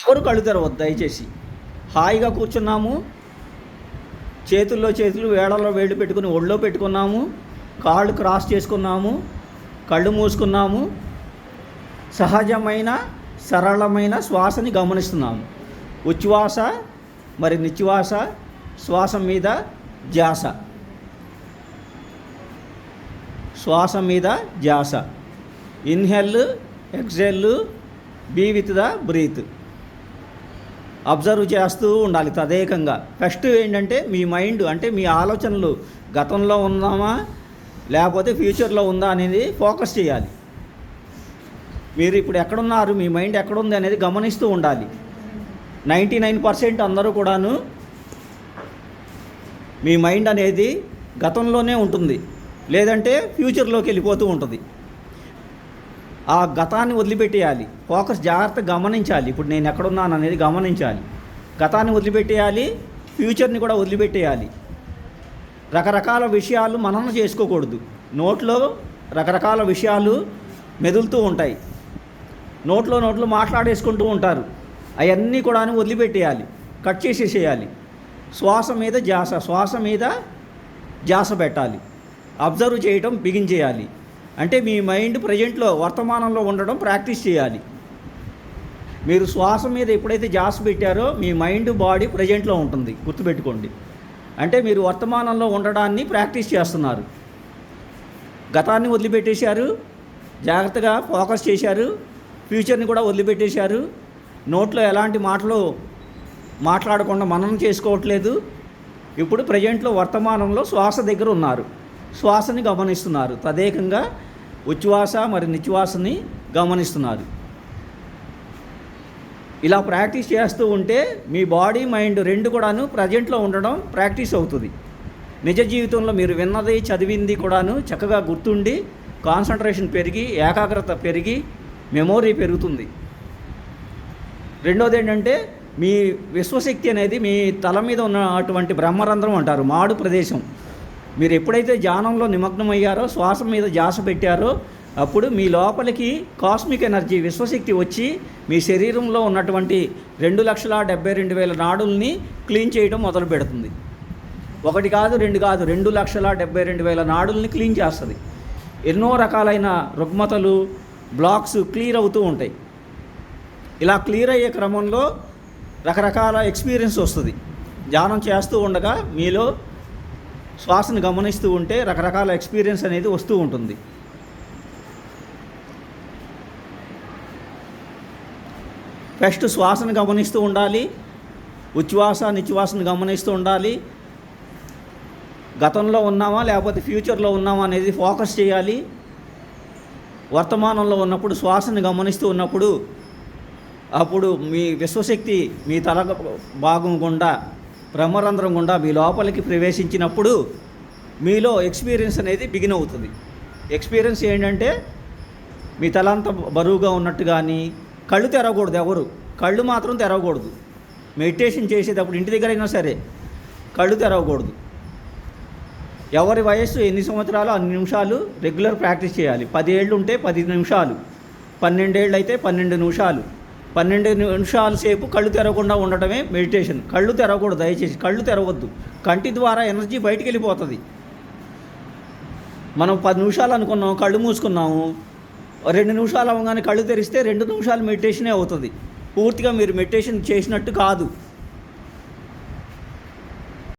ఎవరు కళ్ళు తెరవద్దు దయచేసి. హాయిగా కూర్చున్నాము, చేతుల్లో చేతులు, వేళల్లో వేళ్ళు పెట్టుకుని ఒళ్ళో పెట్టుకున్నాము, కాళ్ళు క్రాస్ చేసుకున్నాము, కళ్ళు మూసుకున్నాము, సహజమైన సరళమైన శ్వాసని గమనిస్తున్నాము. ఉచ్ఛ్వాస మరి నిశ్వాస, శ్వాస మీద ధ్యాస, శ్వాస మీద ధ్యాస. Inhale, exhale, be with the breath. Observe చేస్తూ ఉండాలి తదేకంగా. ఫస్ట్ ఏంటంటే మీ మైండ్, అంటే మీ ఆలోచనలు గతంలో ఉందామా లేకపోతే ఫ్యూచర్లో ఉందా అనేది ఫోకస్ చేయాలి. మీరు ఇప్పుడు ఎక్కడున్నారు, మీ మైండ్ ఎక్కడుంది అనేది గమనిస్తూ ఉండాలి. 99% అందరూ కూడాను మీ మైండ్ అనేది గతంలోనే ఉంటుంది, లేదంటే ఫ్యూచర్లోకి వెళ్ళిపోతూ ఉంటుంది. ఆ గతాన్ని వదిలిపెట్టేయాలి, ఫోకస్ జాగ్రత్తగా గమనించాలి. ఇప్పుడు నేను ఎక్కడున్నాను అనేది గమనించాలి. గతాన్ని వదిలిపెట్టేయాలి, ఫ్యూచర్ని కూడా వదిలిపెట్టేయాలి. రకరకాల విషయాలు మననం చేసుకోకూడదు. నోట్లో రకరకాల విషయాలు మెదులుతూ ఉంటాయి, నోట్లో మాట్లాడేసుకుంటూ ఉంటారు. అవన్నీ కూడా వదిలిపెట్టేయాలి, కట్ చేసేసేయాలి. శ్వాస మీద ధ్యాస, శ్వాస మీద ధ్యాస పెట్టాలి. అబ్జర్వ్ చేయటం బిగించేయాలి. అంటే మీ మైండ్ ప్రజెంట్లో వర్తమానంలో ఉండడం ప్రాక్టీస్ చేయాలి. మీరు శ్వాస మీద ఎప్పుడైతే ధ్యాస పెట్టారో మీ మైండ్ బాడీ ప్రజెంట్లో ఉంటుంది, గుర్తుపెట్టుకోండి. అంటే మీరు వర్తమానంలో ఉండడాన్ని ప్రాక్టీస్ చేస్తున్నారు. గతాన్ని వదిలిపెట్టేశారు, జాగ్రత్తగా ఫోకస్ చేశారు. ఫ్యూచర్ని కూడా వదిలిపెట్టేశారు. నోట్లో ఎలాంటి మాటలు మాట్లాడకుండా మననం చేసుకోవట్లేదు. ఇప్పుడు ప్రజెంట్లో వర్తమానంలో శ్వాస దగ్గర ఉన్నారు, శ్వాసని గమనిస్తున్నారు. తదేకంగా ఉచ్ఛ్వాస మరి నిశ్వాసని గమనిస్తున్నారు. ఇలా ప్రాక్టీస్ చేస్తూ ఉంటే మీ బాడీ మైండ్ రెండు కూడాను ప్రజెంట్లో ఉండడం ప్రాక్టీస్ అవుతుంది. నిజ జీవితంలో మీరు విన్నది చదివింది కూడాను చక్కగా గుర్తుండి కాన్సన్ట్రేషన్ పెరిగి ఏకాగ్రత పెరిగి మెమొరీ పెరుగుతుంది. రెండోది ఏంటంటే మీ విశ్వశక్తి అనేది మీ తల మీద ఉన్నటువంటి బ్రహ్మరంధ్రం అంటారు, మాడు ప్రదేశం. మీరు ఎప్పుడైతే ధ్యానంలో నిమగ్నమయ్యారో, శ్వాస మీద ధ్యాస పెట్టారో, అప్పుడు మీ లోపలికి కాస్మిక్ ఎనర్జీ, విశ్వశక్తి వచ్చి మీ శరీరంలో ఉన్నటువంటి 2,72,000 నాడుల్ని క్లీన్ చేయడం మొదలు పెడుతుంది. ఒకటి కాదు, రెండు కాదు, 2,72,000 నాడుల్ని క్లీన్ చేస్తుంది. ఎన్నో రకాలైన రుగ్మతలు, బ్లాక్స్ క్లియర్ అవుతూ ఉంటాయి. ఇలా క్లియర్ అయ్యే క్రమంలో రకరకాల ఎక్స్పీరియన్స్ వస్తుంది. ధ్యానం చేస్తూ ఉండగా మీలో శ్వాసను గమనిస్తూ ఉంటే రకరకాల ఎక్స్పీరియన్స్ అనేది వస్తూ ఉంటుంది. ఫస్ట్ శ్వాసను గమనిస్తూ ఉండాలి, ఉచ్ఛ్వాస నిశ్వాసను గమనిస్తూ ఉండాలి. గతంలో ఉన్నామా లేకపోతే ఫ్యూచర్లో ఉన్నామా అనేది ఫోకస్ చేయాలి. వర్తమానంలో ఉన్నప్పుడు శ్వాసను గమనిస్తూ ఉన్నప్పుడు అప్పుడు మీ విశ్వశక్తి మీ తల భాగం గుండా, బ్రహ్మరంధ్రం గుండా మీ లోపలికి ప్రవేశించినప్పుడు మీలో ఎక్స్పీరియన్స్ అనేది బిగిన్ అవుతుంది. ఎక్స్పీరియన్స్ ఏంటంటే మీ తలంతా బరువుగా ఉన్నట్టు కానీ, కళ్ళు తెరవకూడదు, ఎవరు కళ్ళు మాత్రం తెరవకూడదు. మెడిటేషన్ చేసేటప్పుడు ఇంటి దగ్గర అయినా సరే కళ్ళు తెరవకూడదు. ఎవరి వయస్సు ఎన్ని సంవత్సరాలు అన్ని నిమిషాలు రెగ్యులర్ ప్రాక్టీస్ చేయాలి. 10 ఏళ్ళు ఉంటే 10 నిమిషాలు, 12 ఏళ్ళు అయితే 12 నిమిషాలు, 12 నిమిషాల సేపు కళ్ళు తెరవకుండా ఉండటమే మెడిటేషన్. కళ్ళు తెరవకూడదు, దయచేసి కళ్ళు తెరవద్దు. కంటి ద్వారా ఎనర్జీ బయటికి వెళ్ళిపోతుంది. మనం 10 నిమిషాలు అనుకున్నాం, కళ్ళు మూసుకున్నాము, 2 నిమిషాలు అవ్వగానే కళ్ళు తెరిస్తే 2 నిమిషాలు మెడిటేషనే అవుతుంది. పూర్తిగా మీరు మెడిటేషన్ చేసినట్టు కాదు.